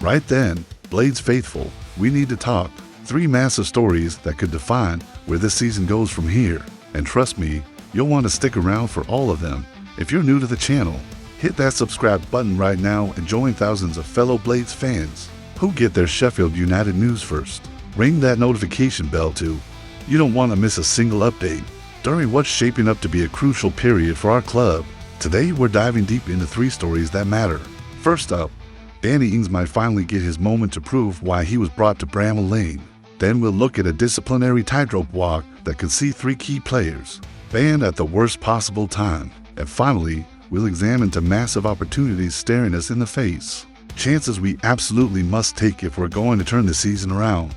Right then, Blades faithful, we need to talk. 3 massive stories that could define where this season goes from here. And trust me, you'll want to stick around for all of them. If you're new to the channel, hit that subscribe button right now and join thousands of fellow Blades fans who get their Sheffield United news first. Ring that notification bell too. You don't want to miss a single update during what's shaping up to be a crucial period for our club. Today we're diving deep into 3 stories that matter. First up, Danny Ings might finally get his moment to prove why he was brought to Bramall Lane. Then we'll look at a disciplinary tightrope walk that could see 3 key players banned at the worst possible time. And finally, we'll examine the massive opportunities staring us in the face. Chances we absolutely must take if we're going to turn the season around.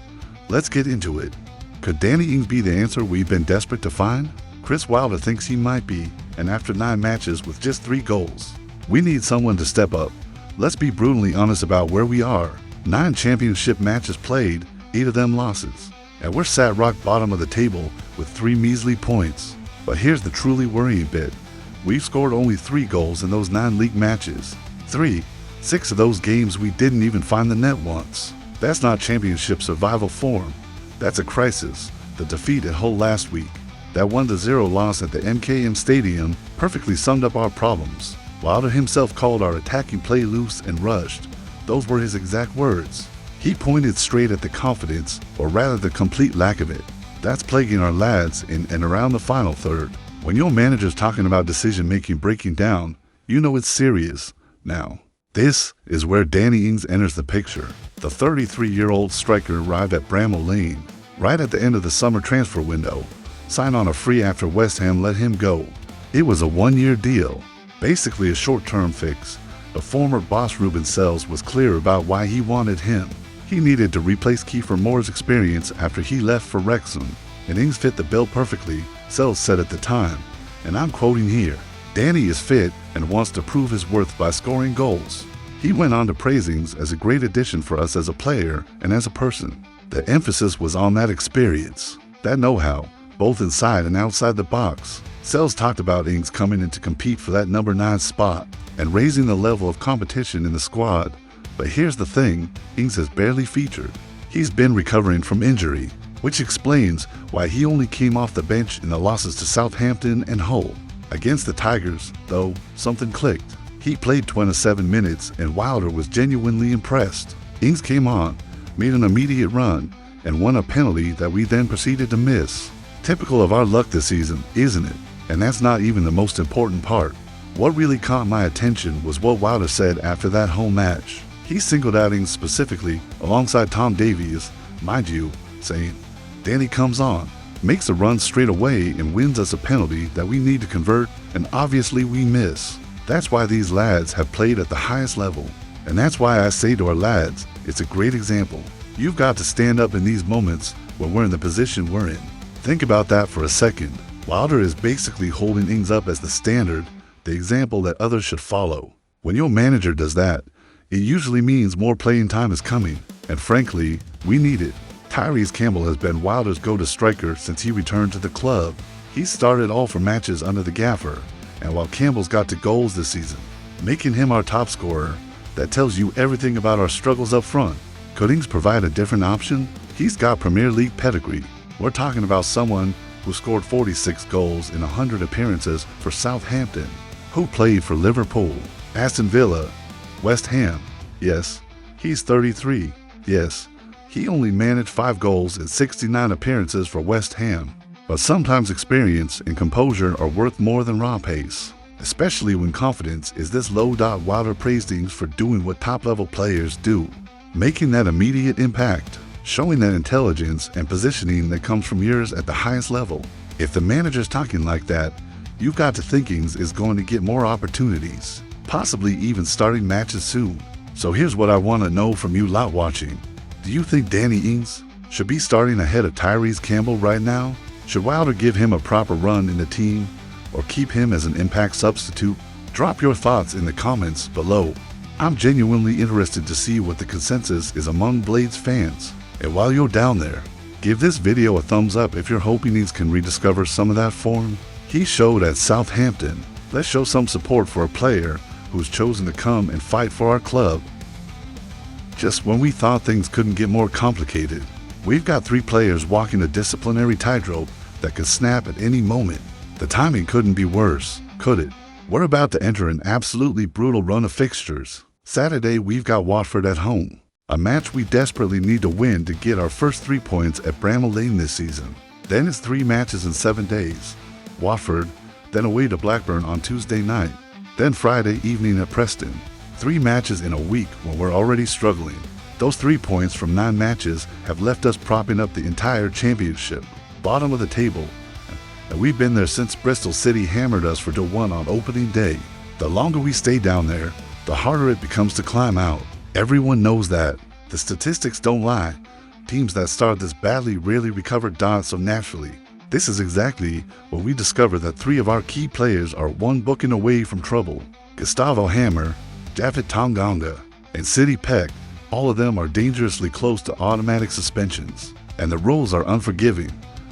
Let's get into it. Could Danny Ings be the answer we've been desperate to find? Chris Wilder thinks he might be, and after 9 matches with just 3 goals, we need someone to step up. Let's be brutally honest about where we are. 9 championship matches played, 8 of them losses, and we're sat rock bottom of the table with 3 measly points. But here's the truly worrying bit. We've scored only 3 goals in those 9 league matches. 6 of those games we didn't even find the net once. That's not championship survival form. That's a crisis. The defeat at Hull last week, that 1-0 loss at the MKM Stadium, perfectly summed up our problems. Wilder himself called our attacking play loose and rushed. Those were his exact words. He pointed straight at the confidence, or rather the complete lack of it, that's plaguing our lads in and around the final third. When your manager's talking about decision-making breaking down, you know it's serious. Now, this is where Danny Ings enters the picture. The 33-year-old striker arrived at Bramall Lane right at the end of the summer transfer window. Signed on a free after West Ham let him go. It was a 1-year deal, basically a short-term fix. The former boss Ruben Sells was clear about why he wanted him. He needed to replace Kiefer Moore's experience after he left for Wrexham, and Ings fit the bill perfectly, Sells said at the time, and I'm quoting here, "Danny is fit and wants to prove his worth by scoring goals." He went on to praise Ings as a great addition for us as a player and as a person. The emphasis was on that experience, that know-how, both inside and outside the box. Sells talked about Ings coming in to compete for that number 9 spot and raising the level of competition in the squad. But here's the thing, Ings has barely featured. He's been recovering from injury, which explains why he only came off the bench in the losses to Southampton and Hull. Against the Tigers, though, something clicked. He played 27 minutes and Wilder was genuinely impressed. Ings came on, made an immediate run, and won a penalty that we then proceeded to miss. Typical of our luck this season, isn't it? And that's not even the most important part. What really caught my attention was what Wilder said after that home match. He singled out Ings specifically, alongside Tom Davies, mind you, saying, "Danny comes on, makes a run straight away and wins us a penalty that we need to convert, and obviously we miss." That's why these lads have played at the highest level. And that's why I say to our lads, it's a great example. You've got to stand up in these moments when we're in the position we're in. Think about that for a second. Wilder is basically holding Ings up as the standard, the example that others should follow. When your manager does that, it usually means more playing time is coming, and frankly, we need it. Tyrese Campbell has been Wilder's go-to striker since he returned to the club. He started all 4 matches under the gaffer, and while Campbell's got to goals this season, making him our top scorer, that tells you everything about our struggles up front. Could Ings provide a different option? He's got Premier League pedigree. We're talking about someone who scored 46 goals in 100 appearances for Southampton, who played for Liverpool, Aston Villa, West Ham. Yes, he's 33. Yes, he only managed 5 goals in 69 appearances for West Ham. But sometimes experience and composure are worth more than raw pace, especially when confidence is this low. Wilder praised Ings for doing what top-level players do, making that immediate impact, showing that intelligence and positioning that comes from years at the highest level. If the manager's talking like that, you've got to think Ings is going to get more opportunities, possibly even starting matches soon. So here's what I want to know from you lot watching. Do you think Danny Ings should be starting ahead of Tyrese Campbell right now? Should Wilder give him a proper run in the team, or keep him as an impact substitute? Drop your thoughts in the comments below. I'm genuinely interested to see what the consensus is among Blades fans. And while you're down there, give this video a thumbs up if you're hoping Ings can rediscover some of that form he showed at Southampton. Let's show some support for a player who's chosen to come and fight for our club. Just when we thought things couldn't get more complicated, we've got 3 players walking a disciplinary tightrope that could snap at any moment. The timing couldn't be worse, could it? We're about to enter an absolutely brutal run of fixtures. Saturday, we've got Watford at home, a match we desperately need to win to get our first 3 points at Bramall Lane this season. Then it's 3 matches in 7 days. Watford, then away to Blackburn on Tuesday night, then Friday evening at Preston. 3 matches in a week when we're already struggling. Those 3 points from 9 matches have left us propping up the entire championship, bottom of the table, and we've been there since Bristol City hammered us for 2-1 on opening day. The longer we stay down there, the harder it becomes to climb out. Everyone knows that. The statistics don't lie. Teams that start this badly rarely recover dots so naturally. This is exactly when we discover that 3 of our key players are 1 booking away from trouble. Gustavo Hammer, David Tanganga, and City Peck, all of them are dangerously close to automatic suspensions, and the rules are unforgiving.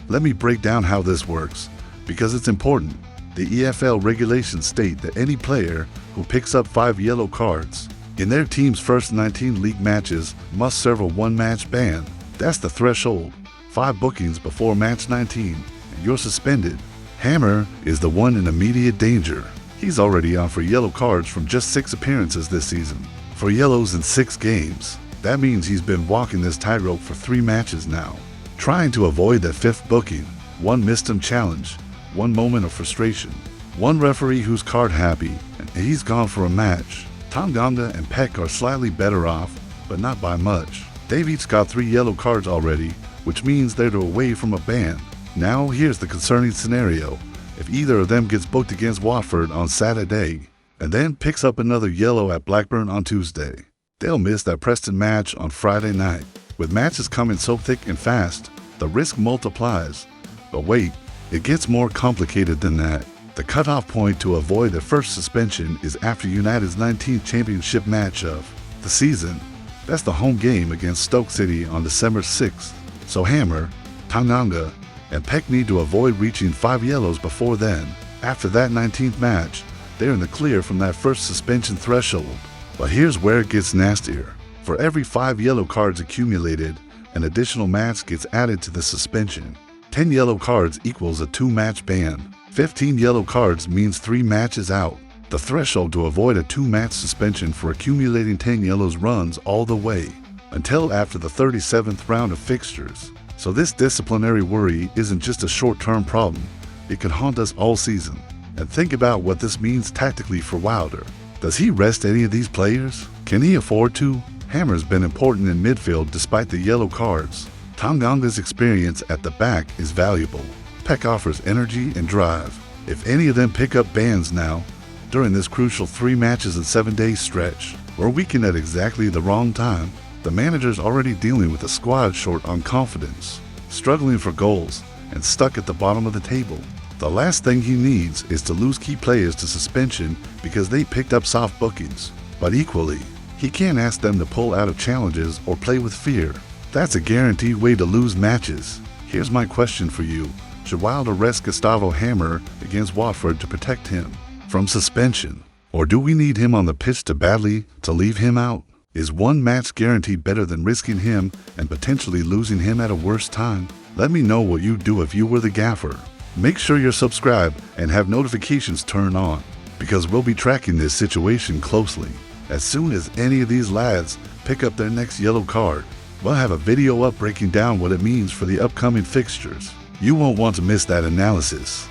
Let me break down how this works, because it's important. The EFL regulations state that any player who picks up 5 yellow cards in their team's first 19 league matches must serve a 1-match ban. That's the threshold. 5 bookings before match 19, and you're suspended. Hammer is the one in immediate danger. He's already on for yellow cards from just 6 appearances this season. For yellows in 6 games. That means he's been walking this tightrope for 3 matches now, trying to avoid that 5th booking. 1 missed him challenge, 1 moment of frustration, 1 referee who's card happy, and he's gone for a match. Tanganga and Peck are slightly better off, but not by much. They've each got 3 yellow cards already, which means they're away from a ban. Now here's the concerning scenario. If either of them gets booked against Watford on Saturday, and then picks up another yellow at Blackburn on Tuesday, they'll miss that Preston match on Friday night. With matches coming so thick and fast, the risk multiplies. But wait, it gets more complicated than that. The cutoff point to avoid the first suspension is after United's 19th championship match of the season. That's the home game against Stoke City on December 6th. So Hammer, Tanganga, and Peck need to avoid reaching 5 yellows before then. After that 19th match, they're in the clear from that first suspension threshold. But here's where it gets nastier. For every 5 yellow cards accumulated, an additional match gets added to the suspension. 10 yellow cards equals a 2-match ban. 15 yellow cards means 3 matches out. The threshold to avoid a 2-match suspension for accumulating 10 yellows runs all the way until after the 37th round of fixtures. So this disciplinary worry isn't just a short-term problem. It could haunt us all season. And think about what this means tactically for Wilder. Does he rest any of these players? Can he afford to? Hammer's been important in midfield despite the yellow cards. Tanganga's experience at the back is valuable. Peck offers energy and drive. If any of them pick up bans now, during this crucial 3 matches and 7 days stretch, we're weakened at exactly the wrong time. The manager's already dealing with a squad short on confidence, struggling for goals, and stuck at the bottom of the table. The last thing he needs is to lose key players to suspension because they picked up soft bookings. But equally, he can't ask them to pull out of challenges or play with fear. That's a guaranteed way to lose matches. Here's my question for you. Should Wilder rest Gustavo Hammer against Watford to protect him from suspension? Or do we need him on the pitch too badly to leave him out? Is 1 match guarantee better than risking him and potentially losing him at a worse time? Let me know what you'd do if you were the gaffer. Make sure you're subscribed and have notifications turned on, because we'll be tracking this situation closely. As soon as any of these lads pick up their next yellow card, we'll have a video up breaking down what it means for the upcoming fixtures. You won't want to miss that analysis.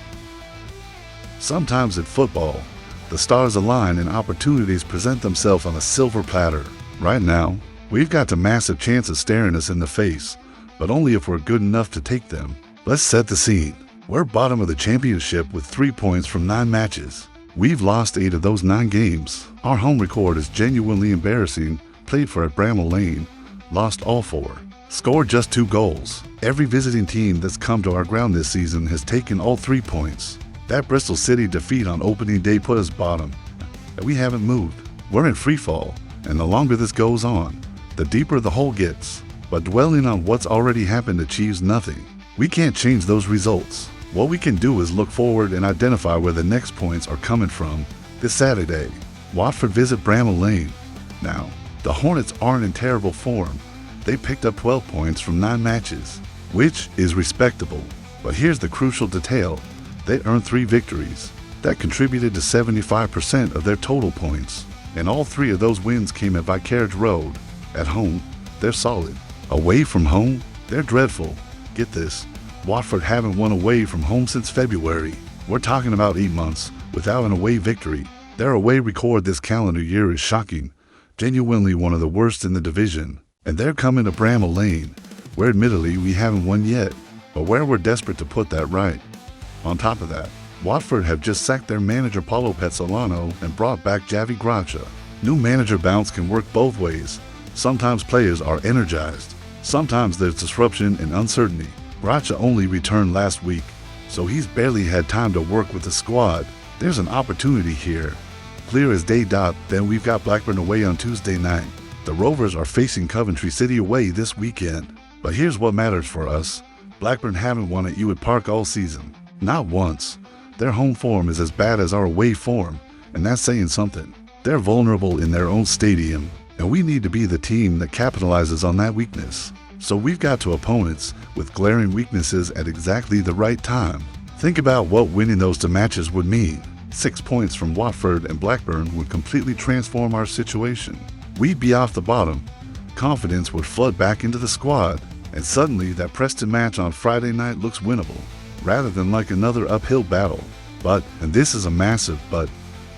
Sometimes in football, the stars align and opportunities present themselves on a silver platter. Right now, we've got a massive chances staring us in the face, but only if we're good enough to take them. Let's set the scene. We're bottom of the championship with 3 points from 9 matches. We've lost 8 of those 9 games. Our home record is genuinely embarrassing. Played for at Bramall Lane, lost all 4. Scored just 2 goals. Every visiting team that's come to our ground this season has taken all 3 points. That Bristol City defeat on opening day put us bottom, and we haven't moved. We're in free fall, and the longer this goes on, the deeper the hole gets. But dwelling on what's already happened achieves nothing. We can't change those results. What we can do is look forward and identify where the next points are coming from. This Saturday, Watford visit Bramall Lane. Now, The Hornets aren't in terrible form. They picked up 12 points from 9 matches, which is respectable. But here's the crucial detail. They earned 3 victories. That contributed to 75% of their total points. And all 3 of those wins came at Vicarage Road. At home, they're solid. Away from home, they're dreadful. Get this, Watford haven't won away from home since February. We're talking about 8 months without an away victory. Their away record this calendar year is shocking. Genuinely one of the worst in the division. And they're coming to Bramall Lane, where admittedly we haven't won yet, but where we're desperate to put that right. On top of that, Watford have just sacked their manager Paulo Pezzolano and brought back Javi Gracia. New manager bounce can work both ways. Sometimes players are energized. Sometimes there's disruption and uncertainty. Gracia only returned last week, so he's barely had time to work with the squad. There's an opportunity here. Clear as day. Then we've got Blackburn away on Tuesday night. The Rovers are facing Coventry City away this weekend. But here's what matters for us. Blackburn haven't won at Ewart Park all season. Not once. Their home form is as bad as our away form, and that's saying something. They're vulnerable in their own stadium, and we need to be the team that capitalizes on that weakness. So we've got to opponents with glaring weaknesses at exactly the right time. Think about what winning those 2 matches would mean. 6 points from Watford and Blackburn would completely transform our situation. We'd be off the bottom. Confidence would flood back into the squad, and suddenly that Preston match on Friday night looks winnable, rather than like another uphill battle. But, and this is a massive but,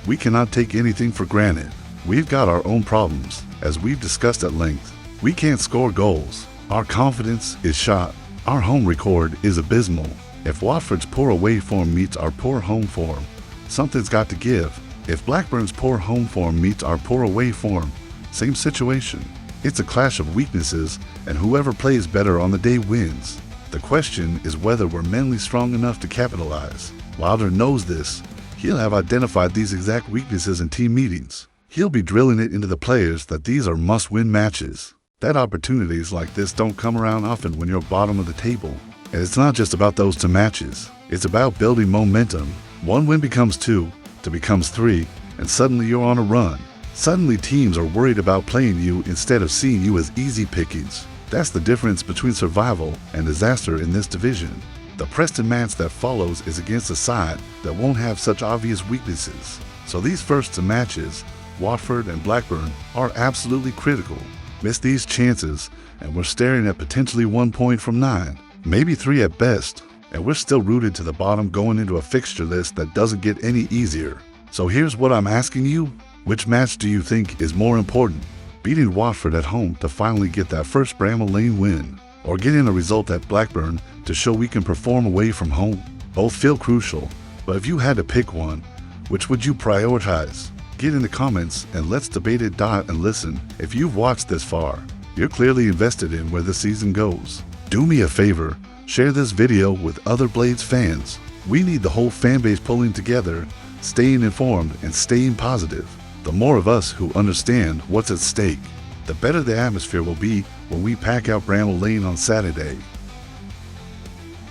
we cannot take anything for granted. We've got our own problems, as we've discussed at length. We can't score goals. Our confidence is shot. Our home record is abysmal. If Watford's poor away form meets our poor home form, something's got to give. If Blackburn's poor home form meets our poor away form, same situation. It's a clash of weaknesses, and whoever plays better on the day wins. The question is whether we're mentally strong enough to capitalize. Wilder knows this. He'll have identified these exact weaknesses in team meetings. He'll be drilling it into the players that these are must-win matches. That opportunities like this don't come around often when you're bottom of the table. And it's not just about those 2 matches. It's about building momentum. 1 win becomes 2, 2 becomes 3, and suddenly you're on a run. Suddenly teams are worried about playing you instead of seeing you as easy pickings. That's the difference between survival and disaster in this division. The Preston match that follows is against a side that won't have such obvious weaknesses. So these first 2 matches, Watford and Blackburn, are absolutely critical. Miss these chances, and we're staring at potentially 1 point from 9, maybe 3 at best, and we're still rooted to the bottom going into a fixture list that doesn't get any easier. So here's what I'm asking you. Which match do you think is more important? Beating Watford at home to finally get that first Bramall Lane win, or getting a result at Blackburn to show we can perform away from home? Both feel crucial, but if you had to pick one, which would you prioritize? Get in the comments and let's debate it. And listen, if you've watched this far, you're clearly invested in where the season goes. Do me a favor, share this video with other Blades fans. We need the whole fan base pulling together, staying informed and staying positive. The more of us who understand what's at stake, the better the atmosphere will be when we pack out Bramall Lane on Saturday.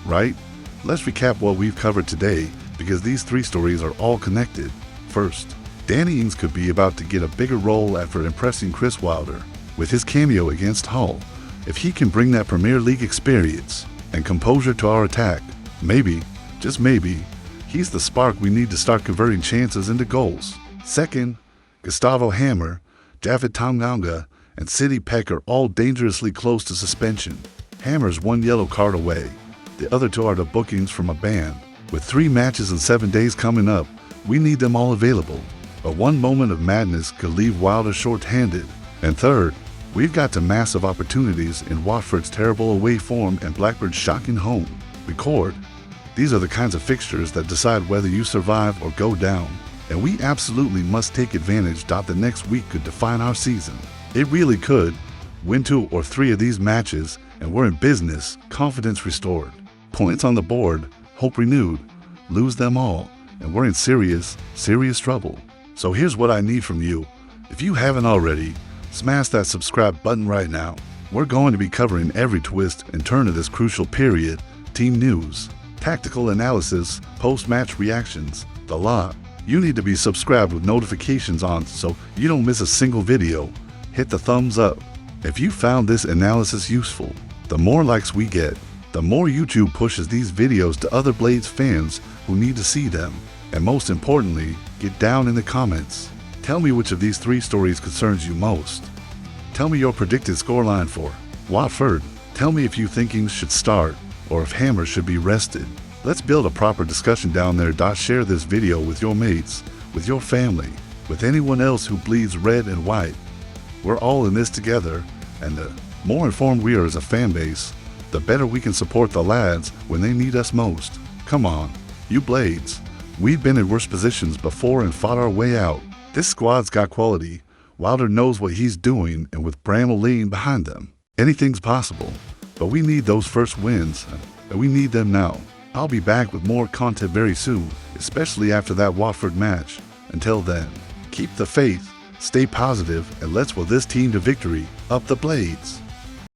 Right? Let's recap what we've covered today, because these 3 stories are all connected. First, Danny Ings could be about to get a bigger role after impressing Chris Wilder with his cameo against Hull. If he can bring that Premier League experience and composure to our attack, maybe, just maybe, he's the spark we need to start converting chances into goals. Second, Gustavo Hammer, Javid Tanganga, and City Peck are all dangerously close to suspension. Hammer's 1 yellow card away. The other 2 are the bookings from a ban. With 3 matches in 7 days coming up, we need them all available. But 1 moment of madness could leave Wilder short-handed. And third, we've got 2 massive opportunities in Watford's terrible away form and Blackburn's shocking home. Record. These are the kinds of fixtures that decide whether you survive or go down. And we absolutely must take advantage. The next week could define our season. It really could. Win 2 or 3 of these matches, and we're in business, confidence restored. Points on the board, hope renewed. Lose them all, and we're in serious trouble. So here's what I need from you. If you haven't already, smash that subscribe button right now. We're going to be covering every twist and turn of this crucial period. Team news, tactical analysis, post-match reactions, the lot. You need to be subscribed with notifications on so you don't miss a single video. hit the thumbs up. If you found this analysis useful, the more likes we get, the more YouTube pushes these videos to other Blades fans who need to see them. And most importantly, get down in the comments. Tell me which of these 3 stories concerns you most. Tell me your predicted scoreline for Watford. Tell me if you think Ings should start or if Hammer should be rested. Let's build a proper discussion down there. Share this video with your mates, with your family, with anyone else who bleeds red and white. We're all in this together, and the more informed we are as a fan base, the better we can support the lads when they need us most. Come on, you Blades. We've been in worse positions before and fought our way out. This squad's got quality. Wilder knows what he's doing, and with Bramall leading behind them, anything's possible. But we need those first wins, and we need them now. I'll be back with more content very soon, especially after that Watford match. Until then, keep the faith, stay positive, and let's will this team to victory. Up the Blades!